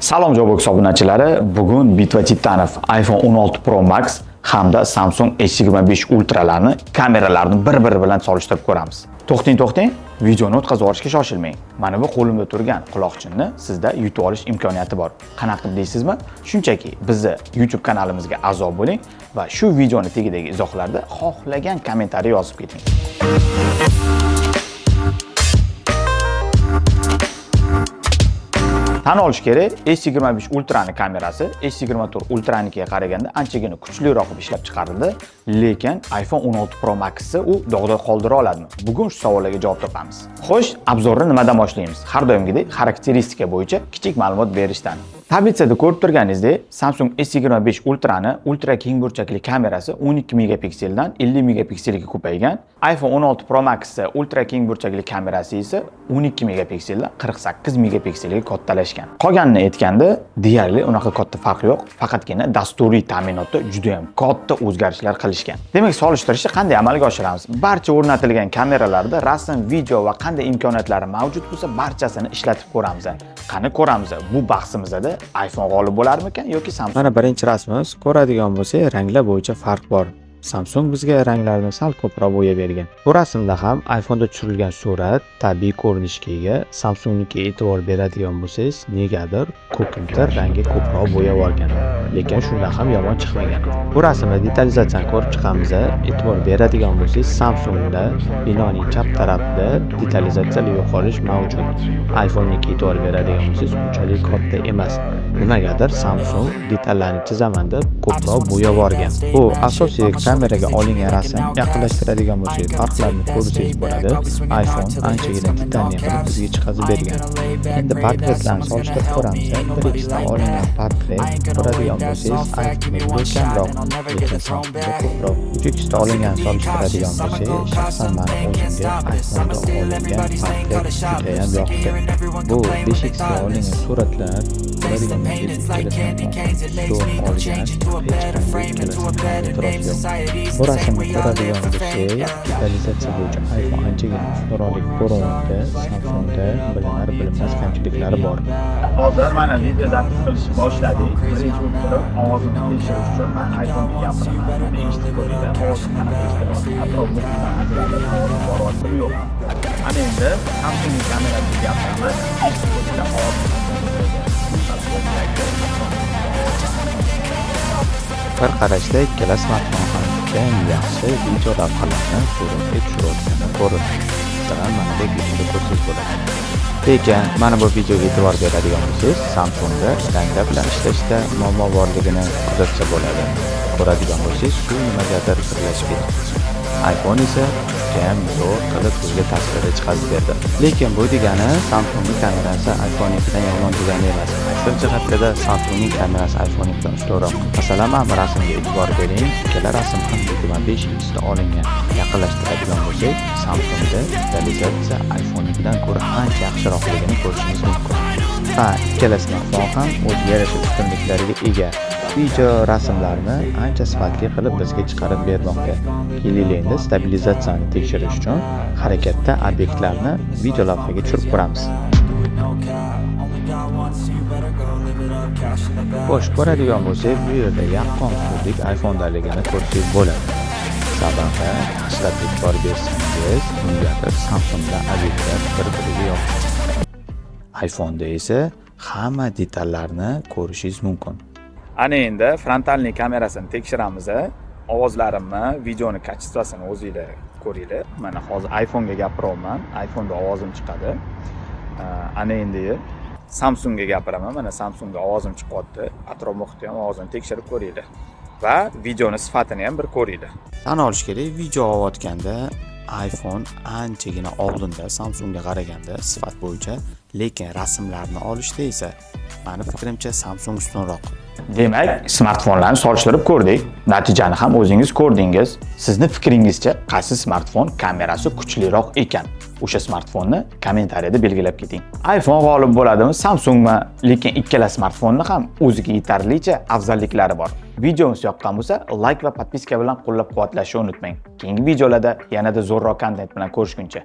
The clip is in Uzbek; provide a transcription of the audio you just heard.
Salom Jobbox obunachilari, bugun Bitva Titanov iPhone 16 Pro Max hamda Samsung S25 Ultra'larni kameralarini bir-biri bilan solishtirib ko'ramiz. To'xting, videoni o'tkazib yuborishga shoshilmang. Mana bu qo'limda turgan quloqchinni sizda yutib olish imkoniyati bor. Qanaqa deysizmi? Shunchaki bizni YouTube kanalimizga a'zo bo'ling va shu videoni tagidagi izohlarda xohlagan kommentariy yozib keting. Tan olish kerak, S25 Ultra'ning kamerasi S24 Ultra'nikiga qaraganda anchagina kuchliroq ishlab chiqarildi, lekin iPhone 16 Pro Max'ni u dog'da qoldira oladimi? Bugun shu savollarga javob topamiz. Xo'sh, obzorni nimadan boshlaymiz? Har doimgidek xarakteristika bo'yicha kichik ma'lumot berishdan. Tablitsada ko'rib turganingizdek, Samsung S25 Ultra'ni ultra keng burchakli kamerasi 12 megapikseldan 50 megapikselga ko'paygan. iPhone 16 Pro Max ultra keng burchakli kamerasi esa 12 megapikseldan 48 megapikselga kattalashgan. Qolganini aytganda, deyarli unaqa katta farq yo'q, faqatgina dasturiy ta'minotda juda ham katta o'zgarishlar qilishgan. Demak, solishtirishni qanday amalga oshiramiz? Barcha o'rnatilgan kameralarda rasm, video va qanday imkoniyatlari mavjud bo'lsa, barchasini ishlatib ko'ramiz. Qani ko'ramiz, bu bahsimizda iPhone g'olib bo'larmikan yoki Samsung? Mana birinchi rasmimiz, ko'radigan bo'lsak, ranglar bo'yicha farq bor. Samsung bizga ranglarni sal ko'proq bo'yab bergan. Bu rasmda ham iPhone'da tushirilgan surat tabiiy ko'rinishga ega. Samsungnikiga e'tibor beradigan bo'lsangiz, negadir ko'kimtir rangga ko'proq bo'yab olgan. Lekin shunda ham yomon chiqmagan. Bu rasmda detalizatsiyani ko'rib chiqamiz. E'tibor beradigan bo'lsangiz, Samsungda binoning chap tarafida detalizatsiyalar yo'qolish mavjud. iPhone'nikiga e'tibor beradigan bo'lsangiz, unchalik katta emas. Nimagadir Samsung detallarni chizaman deb ko'proq bo'yab olgan. Bu asosiy kameraga olingan rasm. Yaqinlashtiradigan bo'lsak, farqlarni ko'rsangiz bo'ladi. iPhone anchagina titaniy qilib bizga chiqazib bergan. Endi portretlarni solishtirib ko'ramiz. Birinchidan olingan portret ko'radigan bo'lsangiz, iPhone'ga kamroq, lekin Samsungga ko'proq. Uchinchisidan olingan solishtiradigan bo'lsak, shaxsan men o'zimga iPhone'da olingan portret juda ham yoqdi. Bu 5x ga olingan suratlar ko'radigan bu rasmni ko'radigan bo'lsak, detalizatsiya bo'yicha iPhone anchagina ustunroq ko'rinadi. Samsungda bilinmas kamchiliklari bor. Hozir mana video zapis qilishni boshladik. Birinchi o'tirib ovozimni tekshirish uchun men iPhone'ga gapiraman. Eshitib ko'ringlar, ovozimni eshitib atrofni boryapti yo'q. Ana endi Samsungning kamerasiga gapiraman. Eshitib ko'ringlar, ovozimni bir qarashda ikkala smartfon ham eng yaxshi video lavhalarni suratga tushirayotgani ko'rinadi. Masalan, mana bu videoda ko'rsangiz bo'ladi. Lekin mana bu videoga e'tibor beradigan bo'lsangiz, Samsungda ranglar bilan ishlashda muammo borligini kuzatsa bo'ladi. Ko'radigan bo'lsangiz, shu nimagadir birlashib ketdi. iPhone esa judayam zo'r qilib bizga tasvirda chiqarib berdi. Lekin bu degani Samsungning kamerasi iPhone'nikidan yomon degani emas. Bir jihatda Samsungning kamerasi iPhone'nikidan ustunroq. Masalan, mana rasmga e'tibor bering. Ikkala rasm ham 5x da olingan. Yaqinlashtiradigan bo'lsak, Samsungda detalizatsiya iPhone'nikidan ko'ra ancha yaxshiroqligini ko'rishingiz mumkin. Va ikkala smartfon ham o'ziga yarasha ustunliklariga ega. Video rasmlarni ancha sifatli qilib bizga chiqarib bermoqda. Keling, stabilizatsiyani tekshirish uchun harakatda obyektlarni video lavhaga tushirib ko'ramiz. Xo'sh, ko'radigan bo'lsak, bu yerda yaqqol sudlik iPhone'daligini ko'rsangiz bo'ladi. Sababi, yaxshilab e'tibor bersangiz, negadir Samsungda obyektlar bir-biriga yo'q. iPhone'da esa hamma detallarni ko'rishingiz mumkin. Ana endi frontalniy kamerasini tekshiramiz. Ovozlarimni, videoni kачествосini o'zingizlar ko'ringlar. Mana hozir iPhone'ga gapiryapman. iPhone'da ovozim chiqadi. Ana endi Samsungga gapiraman. Mana Samsungda ovozim chiqyapti. Atrof muhitni ham ovozini tekshirib ko'ringlar. Va videoni sifatini ham bir ko'ringlar. Tan olish kerak, video olayotganda iPhone anchagina oldinda Samsungga qaraganda sifat bo'yicha, lekin rasmlarni olishda esa meni fikrimcha Samsung ustunroq. Demak, smartfonlarni solishtirib ko'rdik. Natijani ham o'zingiz ko'rdingiz. Sizni fikringizcha qaysi smartfon kamerasi kuchliroq ekan? O'sha smartfonni kommentariyada belgilab keting. iPhone g'olib bo'ladimi, Samsungmi? Lekin ikkala smartfonni ham o'ziga yetarlicha afzalliklari bor. Videomiz yoqqan bo'lsa, like va podpiska bilan qo'llab-quvvatlashni unutmang. Keyingi videolarda yanada zo'rroq kontent bilan ko'rishguncha